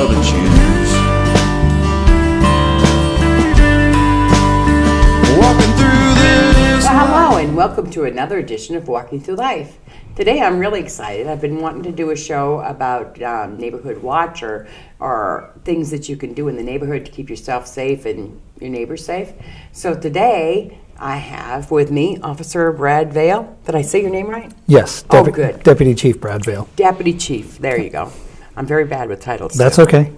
to choose. Walking through this. Well, hello, and welcome to another edition of Walking Through Life. Today I'm really excited. I've been wanting to do a show about neighborhood watch or things that you can do in the neighborhood to keep yourself safe and your neighbors safe. So today I have with me Officer Brad Vale. Did I say your name right? Yes. Good. Deputy Chief Brad Vale. Deputy Chief. There you go. I'm very bad with titles. That's okay.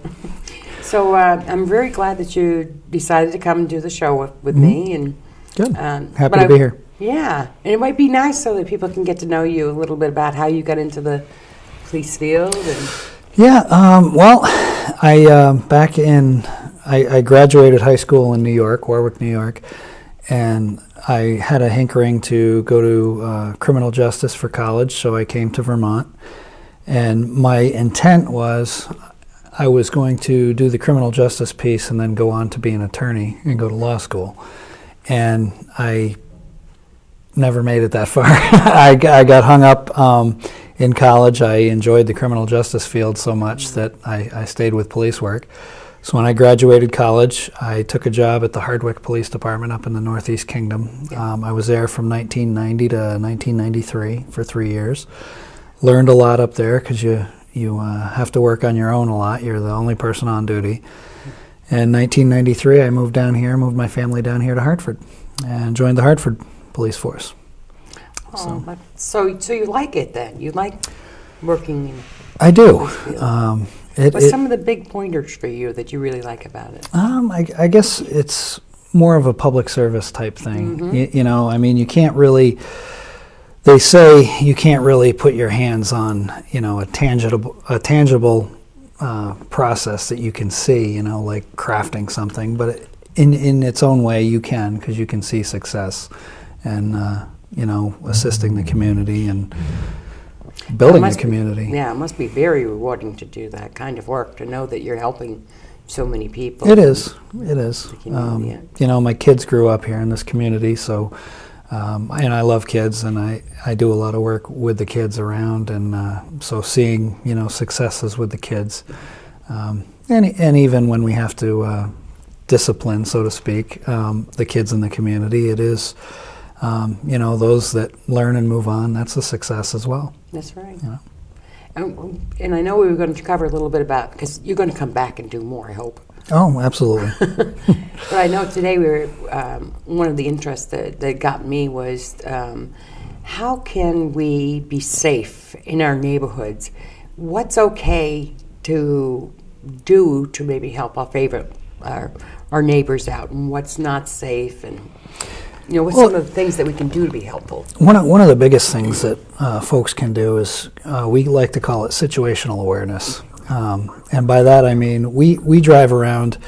So I'm very glad that you decided to come and do the show with me. And Good. Happy to be here. Yeah, and it might be nice so that people can get to know you a little bit about how you got into the police field. And Yeah. Well, I graduated high school in New York, Warwick, New York, and I had a hankering to go to criminal justice for college, so I came to Vermont. And my intent was I was going to do the criminal justice piece and then go on to be an attorney and go to law school. And I never made it that far. I got hung up in college. I enjoyed the criminal justice field so much that I stayed with police work. So when I graduated college, I took a job at the Hartford Police Department up in the Northeast Kingdom. I was there from 1990 to 1993 for 3 years. Learned a lot up there because you have to work on your own a lot. You're the only person on duty. In 1993, I moved my family down here to Hartford and joined the Hartford Police Force. so you like it then? You like working in I do. the field? What's some of the big pointers for you that you really like about it? I guess it's more of a public service type thing. Mm-hmm. You know, I mean, you can't really. They say you can't really put your hands on, a tangible process that you can see. Like crafting something, but in its own way, you can, because you can see success, and assisting the community and building the community. Yeah, it must be very rewarding to do that kind of work, to know that you're helping so many people. It is. My kids grew up here in this community, so and I love kids, and I do a lot of work with the kids around, and so seeing successes with the kids, and even when we have to discipline, so to speak, the kids in the community, it is those that learn and move on. That's a success as well. That's right. And I know we were going to cover a little bit about, because you're going to come back and do more, I hope. Oh, absolutely. But I know today we were, one of the interests that got me was how can we be safe in our neighborhoods? What's okay to do to maybe help our neighbors out, and what's not safe, and what's some of the things that we can do to be helpful? One of the biggest things that folks can do is we like to call it situational awareness. And by that I mean we drive around.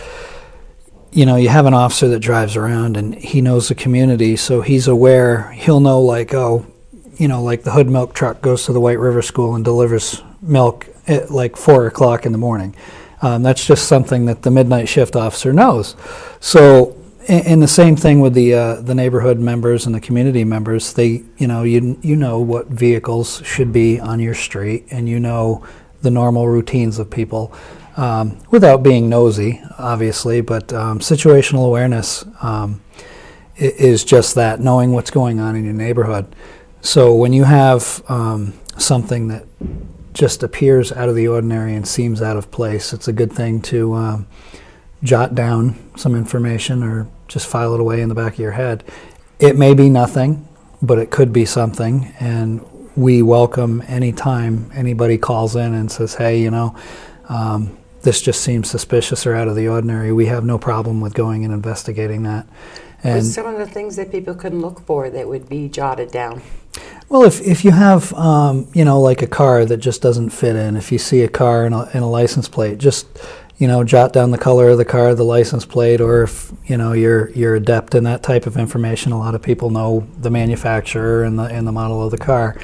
You have an officer that drives around and he knows the community, so he's aware. He'll know, like the Hood milk truck goes to the White River School and delivers milk at like 4 o'clock in the morning. That's just something that the midnight shift officer knows. So, and the same thing with the neighborhood members and the community members. They, you know what vehicles should be on your street, and the normal routines of people, without being nosy, obviously. But situational awareness is just that, knowing what's going on in your neighborhood. So when you have something that just appears out of the ordinary and seems out of place, it's a good thing to jot down some information or just file it away in the back of your head. It may be nothing, but it could be something, and we welcome any time anybody calls in and says, hey, this just seems suspicious or out of the ordinary. We have no problem with going and investigating that. And what's some of the things that people can look for that would be jotted down? Well, if you have, like a car that just doesn't fit in, if you see a car in a license plate, just, jot down the color of the car, the license plate, or if, you're adept in that type of information. A lot of people know the manufacturer and the model of the car.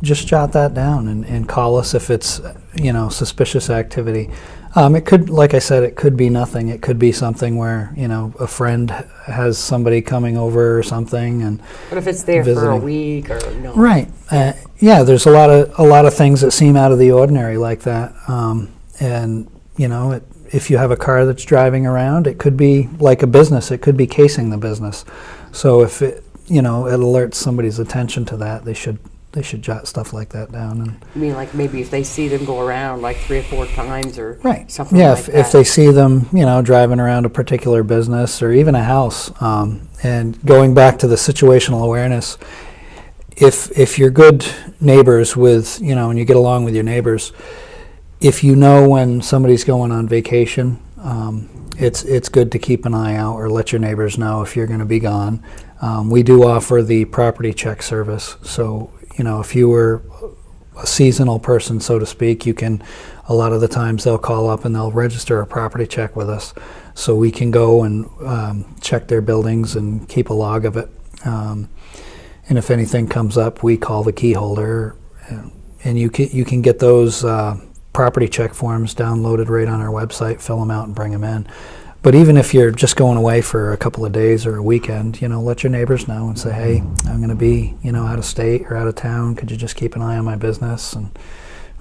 Just jot that down and call us if it's, suspicious activity. It could, like I said, it could be nothing. It could be something where, a friend has somebody coming over or something, and what if it's there visiting for a week or no? Right. Yeah, there's a lot of things that seem out of the ordinary like that. And, if you have a car that's driving around, it could be like a business. It could be casing the business. So if it alerts somebody's attention to that, they should jot stuff like that down. And I mean, like maybe if they see them go around like 3 or 4 times or right. something yeah, like that. if they see them, driving around a particular business or even a house, and going back to the situational awareness, if you're good neighbors with, and you get along with your neighbors, if you know when somebody's going on vacation, it's good to keep an eye out or let your neighbors know if you're going to be gone. We do offer the property check service. So, if you were a seasonal person, so to speak, a lot of the times they'll call up and they'll register a property check with us. So we can go and check their buildings and keep a log of it. And if anything comes up, we call the key holder. And you can get those property check forms downloaded right on our website, fill them out and bring them in. But even if you're just going away for a couple of days or a weekend, let your neighbors know and say, hey, I'm going to be, out of state or out of town. Could you just keep an eye on my business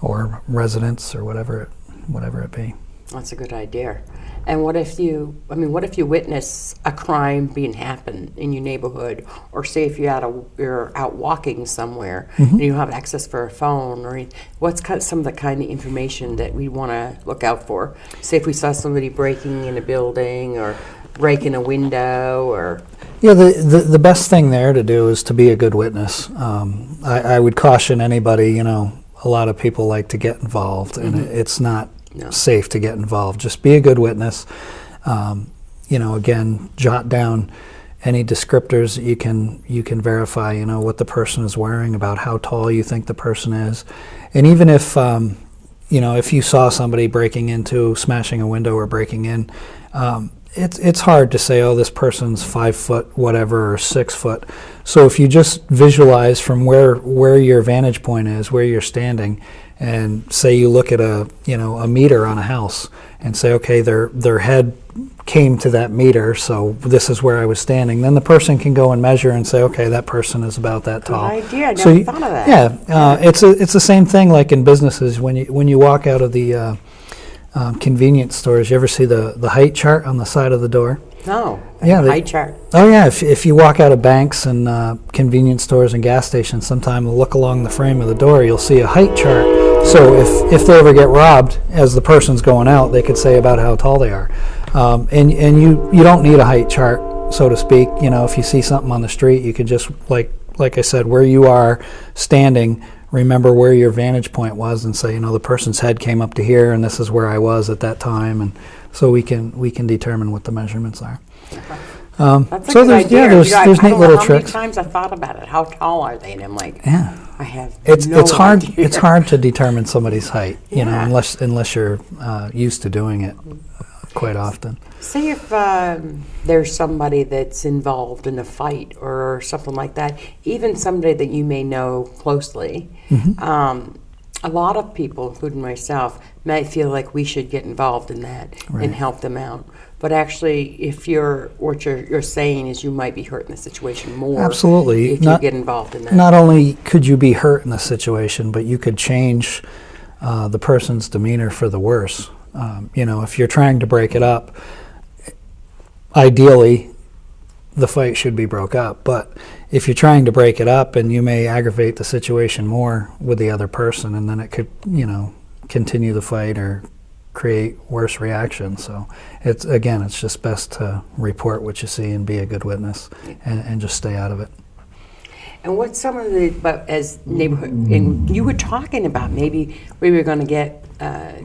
or residence or whatever it be? That's a good idea. And what if you witness a crime being happen in your neighborhood, or say if you're out walking somewhere and you have access for a phone, or what's some of the kind of information that we want to look out for? Say if we saw somebody breaking in a building or breaking a window, or the best thing there to do is to be a good witness. I would caution anybody. A lot of people like to get involved, and it's not safe to get involved. Just be a good witness. Again, jot down any descriptors that you can verify. What the person is wearing, about how tall you think the person is, and even if if you saw somebody smashing a window or breaking in, it's hard to say, oh, this person's 5 foot whatever or 6 foot. So if you just visualize from where your vantage point is, where you're standing, and say you look at a meter on a house and say, okay, their head came to that meter, so this is where I was standing. Then the person can go and measure and say, okay, that person is about that tall. Good idea. I never thought of that. Yeah, it's the same thing like in businesses. When you walk out of the convenience stores, you ever see the height chart on the side of the door? No. Yeah, height chart. Oh yeah, if you walk out of banks and convenience stores and gas stations, sometime look along the frame of the door, you'll see a height chart. So if they ever get robbed as the person's going out, they could say about how tall they are. And you don't need a height chart, so to speak. If you see something on the street, you could just, like I said, where you are standing, remember where your vantage point was and say, the person's head came up to here and this is where I was at that time, and so we can determine what the measurements are. That's a so good there's idea. there's neat little how tricks. How many times I thought about it? How tall are they? And I'm like, Yeah. I have It's hard. idea. It's hard to determine somebody's height, Yeah. unless you're used to doing it quite often. Say if there's somebody that's involved in a fight or something like that, even somebody that you may know closely. A lot of people, including myself, might feel like we should get involved in that and help them out. But actually, if what you're saying is you might be hurting the situation more. Absolutely. If you get involved in that. Not only could you be hurt in the situation, but you could change the person's demeanor for the worse. If you're trying to break it up, ideally, the fight should be broke up. But if you're trying to break it up, and you may aggravate the situation more with the other person, and then it could, continue the fight or create worse reactions. So it's just best to report what you see and be a good witness, and just stay out of it. And what's some of as neighborhood, and you were talking about maybe we were going to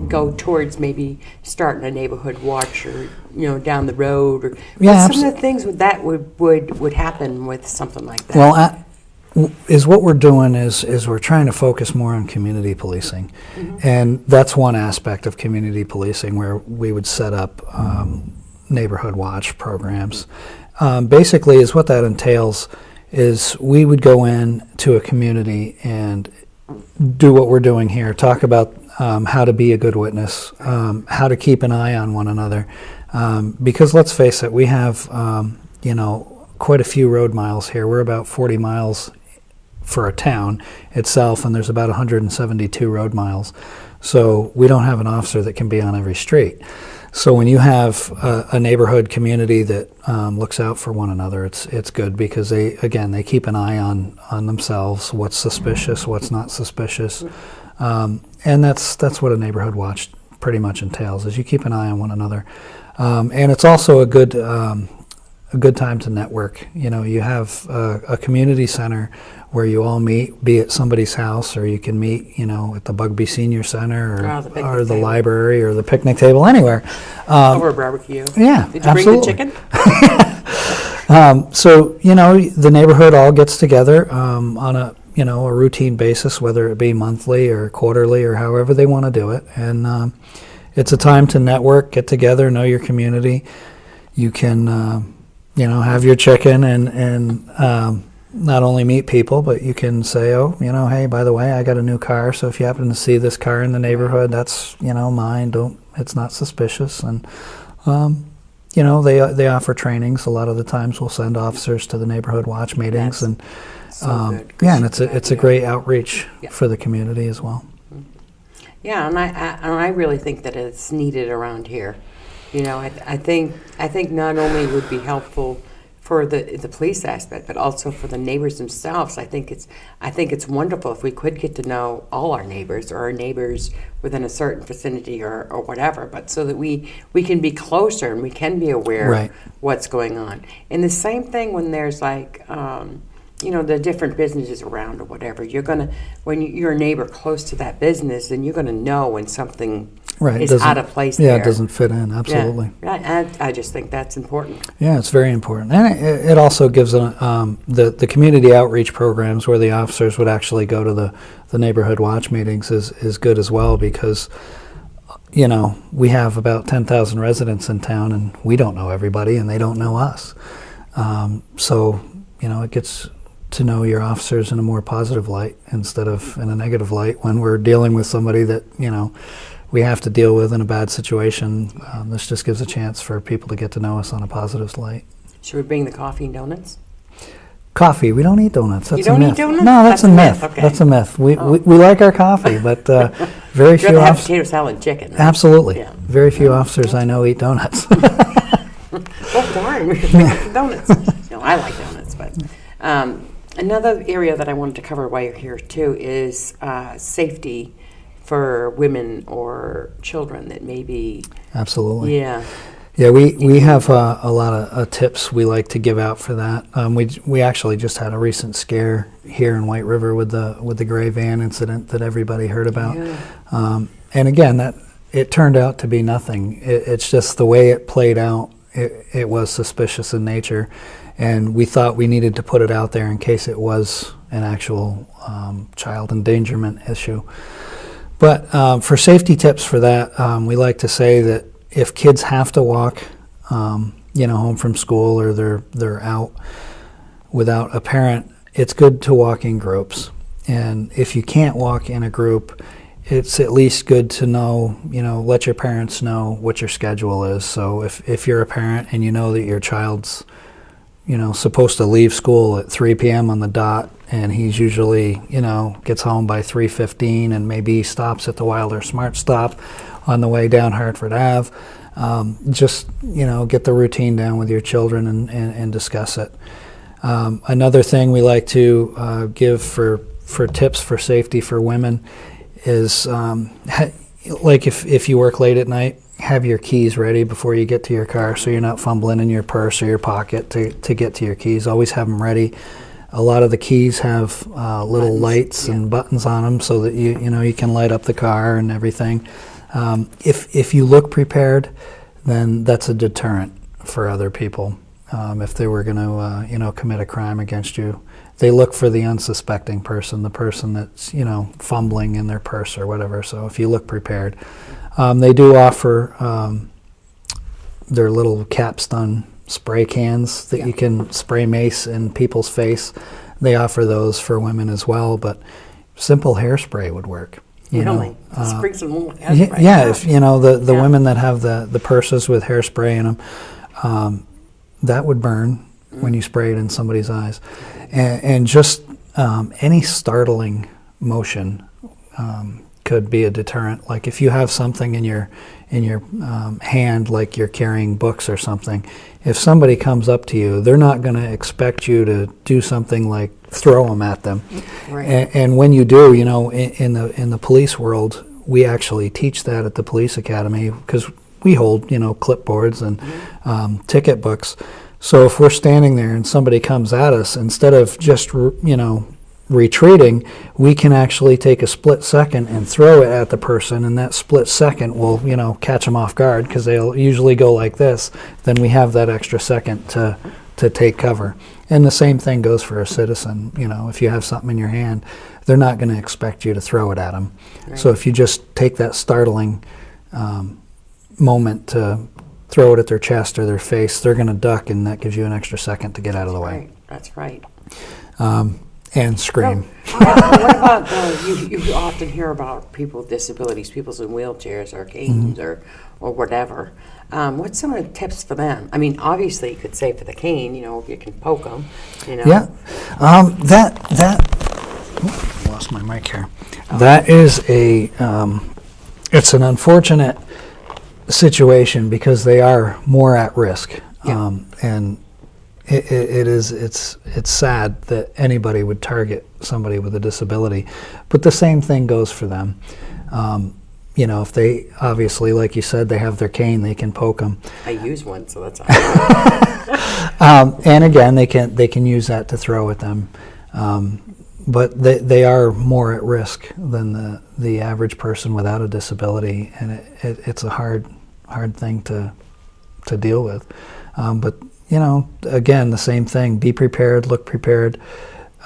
go towards maybe starting a neighborhood watch, or down the road, or what's some of the things that would happen with something like that? Well, what we're doing is we're trying to focus more on community policing, and that's one aspect of community policing where we would set up neighborhood watch programs. Basically, is what that entails is we would go in to a community and do what we're doing here, talk about how to be a good witness, how to keep an eye on one another, because let's face it, we have quite a few road miles here. We're about 40 miles for a town itself, and there's about 172 road miles. So we don't have an officer that can be on every street. So when you have a neighborhood community that looks out for one another, it's good, because they keep an eye on themselves, what's suspicious, what's not suspicious, and that's what a neighborhood watch pretty much entails, is you keep an eye on one another, and it's also a good time to network. You have a community center where you all meet, be at somebody's house, or you can meet, at the Bugby Senior Center, or the library, or the picnic table, anywhere. Over a barbecue. Yeah, Did you absolutely. bring the chicken? So, the neighborhood all gets together on a routine basis, whether it be monthly or quarterly or however they want to do it. And it's a time to network, get together, know your community. You can, have your chicken and not only meet people, but you can say, hey, by the way, I got a new car, so if you happen to see this car in the neighborhood, that's, mine. It's not suspicious. And, they offer trainings. A lot of the times we'll send officers to the neighborhood watch meetings. That's and good. and it's a great outreach for the community as well. Yeah, and I really think that it's needed around here. I think not only would be helpful for the police aspect, but also for the neighbors themselves. I think it's wonderful if we could get to know all our neighbors, or our neighbors within a certain vicinity, or whatever, but so that we can be closer and we can be aware of what's going on. And the same thing when there's like the different businesses around or whatever. When you're a neighbor close to that business, then you're gonna know when something is out of place there. Yeah, it doesn't fit in, absolutely. Yeah, I just think that's important. Yeah, it's very important. And it also gives the community outreach programs where the officers would actually go to the neighborhood watch meetings is good as well, because we have about 10,000 residents in town, and we don't know everybody, and they don't know us. So it gets to know your officers in a more positive light instead of in a negative light when we're dealing with somebody that we have to deal with in a bad situation. This just gives a chance for people to get to know us on a positive light. Should we bring the coffee and donuts? Coffee. We don't eat donuts. That's you don't a myth. eat donuts? No, that's a myth. Okay. That's a myth. We like our coffee, but very few have officers. potato salad and chicken. Right? Absolutely. Yeah. Very few officers I know eat donuts. Oh, darn. We're making donuts. No, I like donuts, but another area that I wanted to cover while you're here too is safety for women or children that may be. Absolutely. Yeah. Yeah, we have a lot of tips we like to give out for that. We actually just had a recent scare here in White River with the gray van incident that everybody heard about. Yeah. And again, it turned out to be nothing. It's just the way it played out. It was suspicious in nature, and we thought we needed to put it out there in case it was an actual child endangerment issue. But for safety tips for that, we like to say that if kids have to walk, home from school, or they're out without a parent, it's good to walk in groups. And if you can't walk in a group, it's at least good to know, let your parents know what your schedule is. So if you're a parent and you know that your child's, supposed to leave school at 3 p.m. on the dot, and he's usually, gets home by 3:15, and maybe stops at the Wilder Smart Stop on the way down Hartford Ave, just, get the routine down with your children and discuss it. Another thing we like to give for tips for safety for women is like if you work late at night, have your keys ready before you get to your car, so you're not fumbling in your purse or your pocket to get to your keys. Always have them ready. A lot of the keys have little lights and buttons on them, so that you can light up the car and everything. If you look prepared, then that's a deterrent for other people. If they were going to commit a crime against you, they look for the unsuspecting person, the person that's fumbling in their purse or whatever. So if you look prepared, they do offer their little capstone spray cans that you can spray mace in people's face. They offer those for women as well, but simple hairspray would work. Really? Spray some little hairspray. Yeah, if the women that have the purses with hairspray in them, that would burn when you spray it in somebody's eyes. And just any startling motion could be a deterrent. Like if you have something in your hand, like you're carrying books or something, if somebody comes up to you, they're not going to expect you to do something like throw them at them. Right. And when you do, you know, in the police world, we actually teach that at the police academy because we hold, you know, clipboards and ticket books. So if we're standing there and somebody comes at us, instead of just, you know, retreating, we can actually take a split second and throw it at the person, and that split second will, you know, catch them off guard because they'll usually go like this. Then we have that extra second to take cover. And the same thing goes for a citizen. You know, if you have something in your hand, they're not going to expect you to throw it at them. Right. So if you just take that startling moment to throw it at their chest or their face, they're going to duck, and that gives you an extra second to get out of the way. That's right. And scream. What about, you often hear about people with disabilities, people in wheelchairs or canes or whatever. What's some of the tips for them? I mean, obviously you could say for the cane, you know, you can poke them, you know. Yeah. Lost my mic here. That is it's an unfortunate situation because they are more at risk. Yeah. And it's sad that anybody would target somebody with a disability, but the same thing goes for them. You know, if they obviously, like you said, they have their cane, they can poke them. I use one, so that's all. And again, they can use that to throw at them, but they are more at risk than the average person without a disability, and it's a hard thing to deal with. But you know, again, the same thing. Be prepared, look prepared,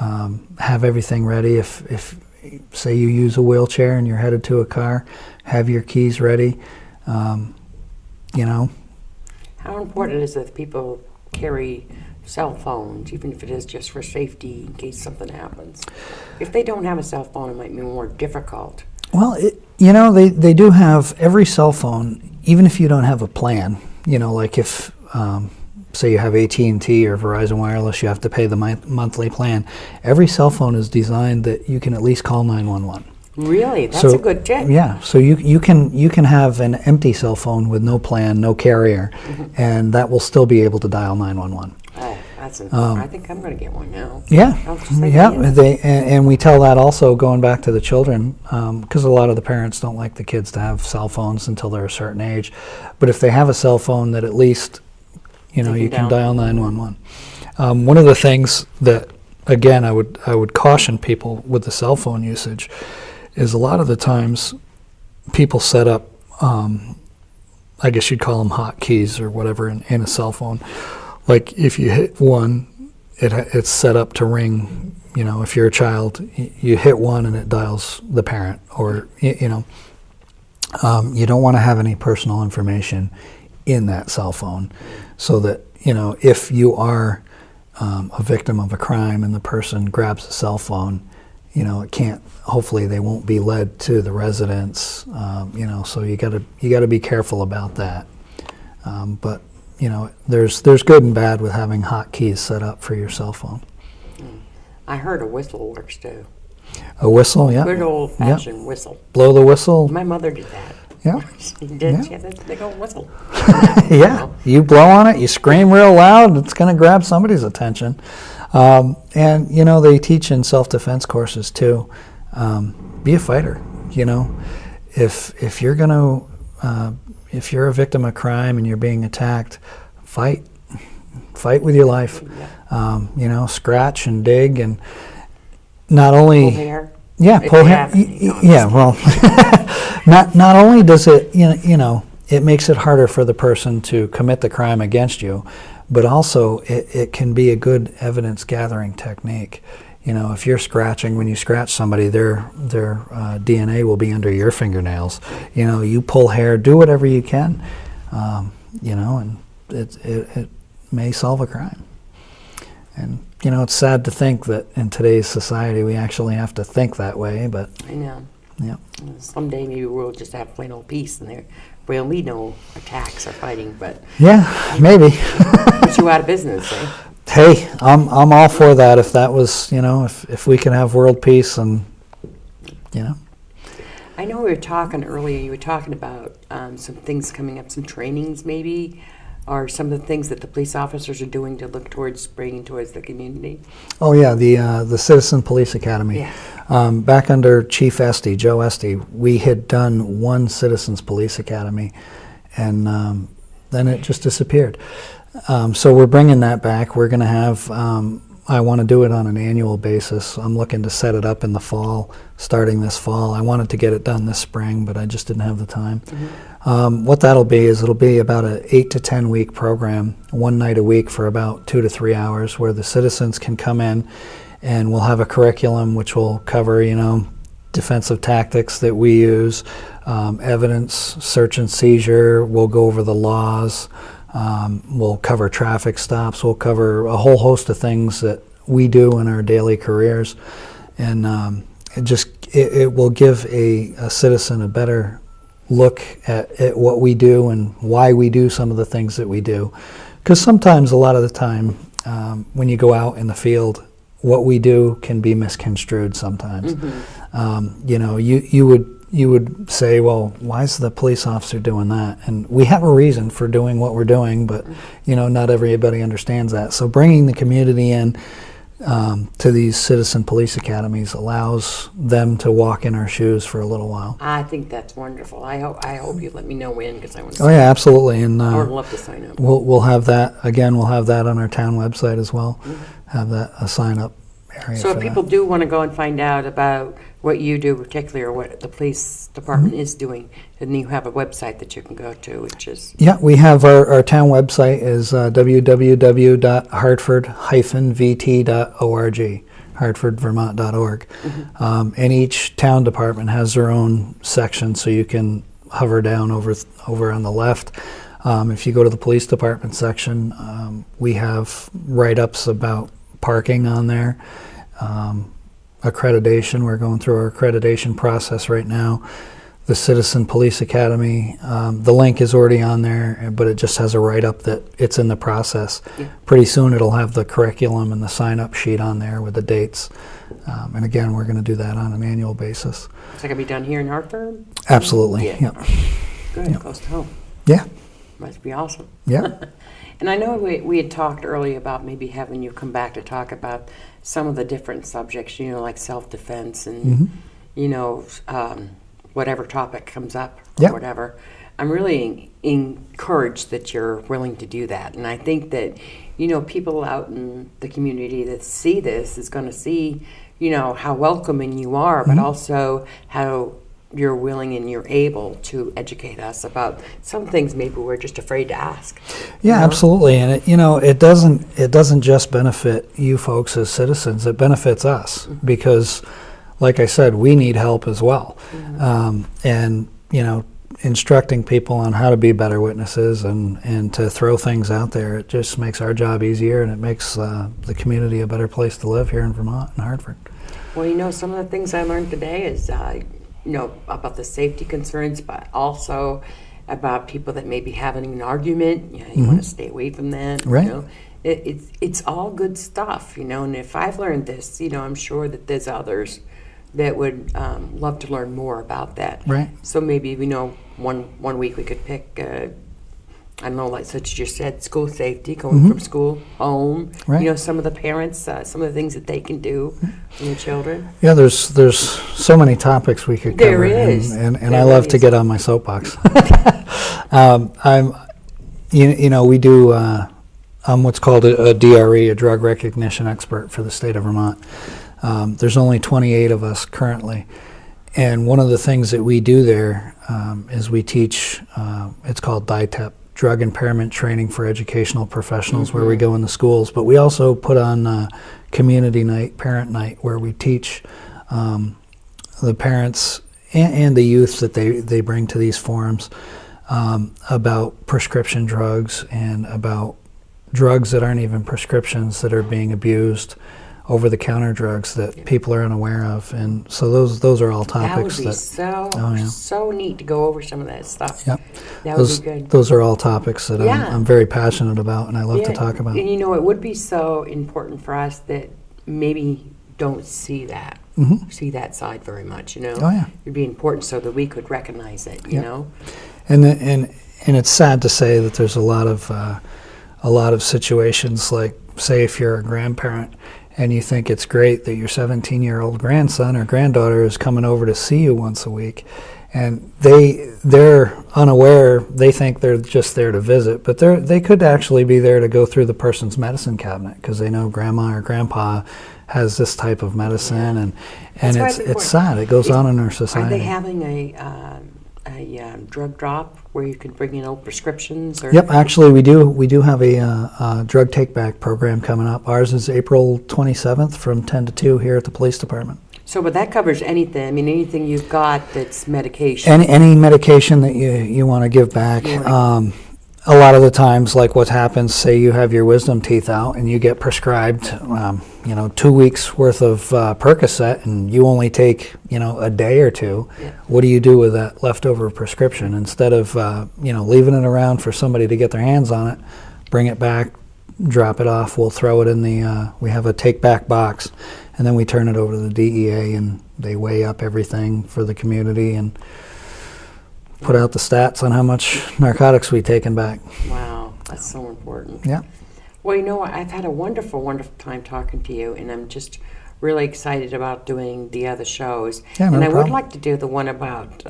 have everything ready. If say you use a wheelchair and you're headed to a car, have your keys ready. You know. How important is it that people carry cell phones, even if it is just for safety in case something happens? If they don't have a cell phone, it might be more difficult. Well, you know, they do have every cell phone, even if you don't have a plan. You know, like if say you have AT&T or Verizon Wireless, you have to pay the monthly plan. Every cell phone is designed that you can at least call 911. Really? That's a good tip. Yeah, so you can have an empty cell phone with no plan, no carrier, and that will still be able to dial 911. Oh, that's I think I'm going to get one now. Yeah, and we tell that also going back to the children, because a lot of the parents don't like the kids to have cell phones until they're a certain age. But if they have a cell phone that at least, you know, you can dial 911. One of the things that, again, I would caution people with the cell phone usage is a lot of the times people set up, I guess you'd call them hotkeys or whatever in a cell phone. Like if you hit one, it's set up to ring. You know, if you're a child, you hit one and it dials the parent, or you know, you don't want to have any personal information in that cell phone, so that, you know, if you are a victim of a crime and the person grabs a cell phone, you know, it can't. Hopefully, they won't be led to the residence. You know, so you gotta be careful about that. But you know, there's good and bad with having hotkeys set up for your cell phone. I heard a whistle works too. A whistle, yeah. Good old-fashioned whistle. Blow the whistle. My mother did that. Yeah. She did. Yeah. She had a big old whistle. Yeah. You blow on it, you scream real loud, it's going to grab somebody's attention. And, you know, they teach in self-defense courses too. Be a fighter, you know. If you're going to, if you're a victim of crime and you're being attacked, fight with your life. Yeah. You know, scratch and dig, and not only pull hair. Yeah, pull hair. Yeah, well, not only does it, you know, it makes it harder for the person to commit the crime against you, but also it can be a good evidence gathering technique. You know, if you're scratching, when you scratch somebody, their DNA will be under your fingernails. You know, you pull hair, do whatever you can, you know, and it may solve a crime. And, you know, it's sad to think that in today's society we actually have to think that way, but... I know. Yeah. Someday maybe we'll just have plain old peace and there will be no attacks or fighting, but... Yeah, maybe. Put you out of business, eh? Hey, I'm all for that. If that was, if we can have world peace, and I know we were talking earlier, you were talking about some things coming up, some trainings maybe, or some of the things that the police officers are doing to look towards bringing towards the community. Oh yeah, the Citizen Police Academy. Yeah. Back under Chief Esty, Joe Esty, we had done one Citizens Police Academy, and then it just disappeared. So we're bringing that back. We're going to have, I want to do it on an annual basis. I'm looking to set it up in the fall, starting this fall. I wanted to get it done this spring, but I just didn't have the time. What that'll be is it'll be about an 8 to 10 week program, one night a week for about 2 to 3 hours, where the citizens can come in, and we'll have a curriculum which will cover, defensive tactics that we use, evidence, search and seizure. We'll go over the laws. We'll cover traffic stops. We'll cover a whole host of things that we do in our daily careers, and it will give a citizen a better look at what we do and why we do some of the things that we do. Because sometimes, a lot of the time, when you go out in the field, what we do can be misconstrued sometimes. You would say, well, why is the police officer doing that? And we have a reason for doing what we're doing, but not everybody understands that. So bringing the community in to these citizen police academies allows them to walk in our shoes for a little while. I think that's wonderful. I hope you let me know when, because I want to. Oh yeah, absolutely. And I would love to sign up. We'll have that again. We'll have that on our town website as well. Have that a sign up area. So if people do want to go and find out about what you do, particularly, or what the police department is doing, then you have a website that you can go to, which is... Yeah, we have our town website is www.hartford-vt.org, hartfordvermont.org. And each town department has their own section, so you can hover down over on the left. If you go to the police department section, we have write-ups about parking on there. Accreditation, we're going through our accreditation process right now. The Citizen Police Academy, the link is already on there, but it just has a write-up that it's in the process. Pretty soon it'll have the curriculum and the sign-up sheet on there with the dates. And again, we're going to do that on an annual basis. Is that going to be done here in Hartford? Absolutely. Yeah. Yep. Good, close to home. Yeah. Must be awesome. Yeah. And I know we had talked earlier about maybe having you come back to talk about some of the different subjects, like self-defense and, whatever topic comes up or whatever. I'm really encouraged that you're willing to do that. And I think that, people out in the community that see this is going to see, how welcoming you are, but also how you're willing and you're able to educate us about some things maybe we're just afraid to ask. Yeah, absolutely. And it doesn't just benefit you folks as citizens, it benefits us because, like I said, we need help as well. And instructing people on how to be better witnesses and to throw things out there, it just makes our job easier, and it makes the community a better place to live here in Vermont and Hartford. Well, some of the things I learned today is about the safety concerns, but also about people that may be having an argument. You want to stay away from that. Right. It's all good stuff. And if I've learned this, I'm sure that there's others that would love to learn more about that. Right. So maybe one week we could pick. I don't know, like such as you said, school safety, going from school home. Right. Some of the parents, some of the things that they can do for their children. Yeah, there's so many topics we could cover. There is, and I love to get on my soapbox. We do. I'm what's called a DRE, a drug recognition expert for the state of Vermont. There's only 28 of us currently. And one of the things that we do there is we teach, it's called DITEP, Drug Impairment Training for Educational Professionals, where we go in the schools. But we also put on community night, parent night, where we teach the parents and the youth that they bring to these forums about prescription drugs and about drugs that aren't even prescriptions that are being abused, over-the-counter drugs that people are unaware of, and so those are all topics That would be so neat to go over some of that stuff. Yep. That would be good. Those are all topics that Yeah. I'm very passionate about, and I love to talk about. And it would be so important for us that maybe don't see that side very much. Oh yeah. It'd be important so that we could recognize it. You know. And it's sad to say that there's a lot of situations, like, say, if you're a grandparent and you think it's great that your 17-year-old grandson or granddaughter is coming over to see you once a week, and they're unaware, they think they're just there to visit, but they could actually be there to go through the person's medicine cabinet because they know grandma or grandpa has this type of medicine, and it's sad. It goes on in our society. Are they having a drug drop where you can bring in old prescriptions? Or Yep, actually we do have a drug take-back program coming up. Ours is April 27th from 10 to 2 here at the police department. So, but that covers anything. I mean, anything you've got that's medication. Any medication that you want to give back. A lot of the times, like what happens, say you have your wisdom teeth out and you get prescribed, 2 weeks worth of Percocet, and you only take, a day or two. Yeah. What do you do with that leftover prescription? Instead of, leaving it around for somebody to get their hands on it, bring it back, drop it off. We'll throw it in we have a take-back box, and then we turn it over to the DEA, and they weigh up everything for the community and put out the stats on how much narcotics we've taken back. Wow, that's so important. Yeah. Well, I've had a wonderful, wonderful time talking to you, and I'm just really excited about doing the other shows. Yeah, and no I problem. would like to do the one about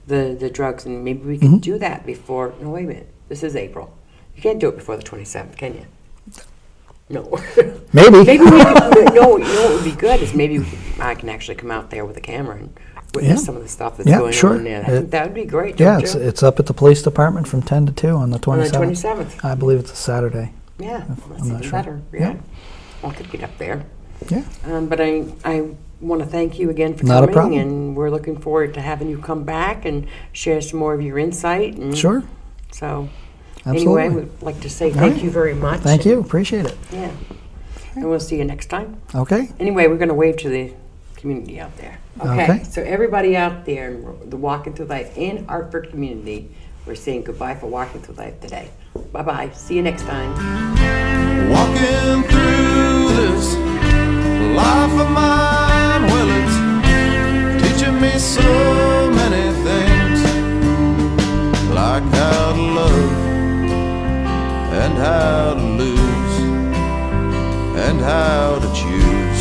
the drugs, and maybe we can do that before. No, wait a minute. This is April. You can't do it before the 27th, can you? No. Maybe. Maybe we can. No, what would be good is maybe I can actually come out there with a camera and witness some of the stuff that's going on there. I think that would be great. Yeah, it's up at the police department from 10 to 2 on the 27th. On the 27th. I believe it's a Saturday. Yeah, that's I'm not even sure. better. Yeah. I could get up there. Yeah. But I want to thank you again for Not a coming, problem. and we're looking forward to having you come back and share some more of your insight. And Sure. So, Absolutely. anyway, we'd like to say thank you very much. Thank you. Appreciate it. Yeah. And we'll see you next time. Okay. Anyway, we're going to wave to the community out there. Okay. So everybody out there in the Walking Through Life in Hartford community, we're saying goodbye for Walking Through Life today. Bye-bye. See you next time. Walking through this life of mine, well, it's teaching me so many things, like how to love and how to lose and how to choose.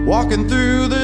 Walking through this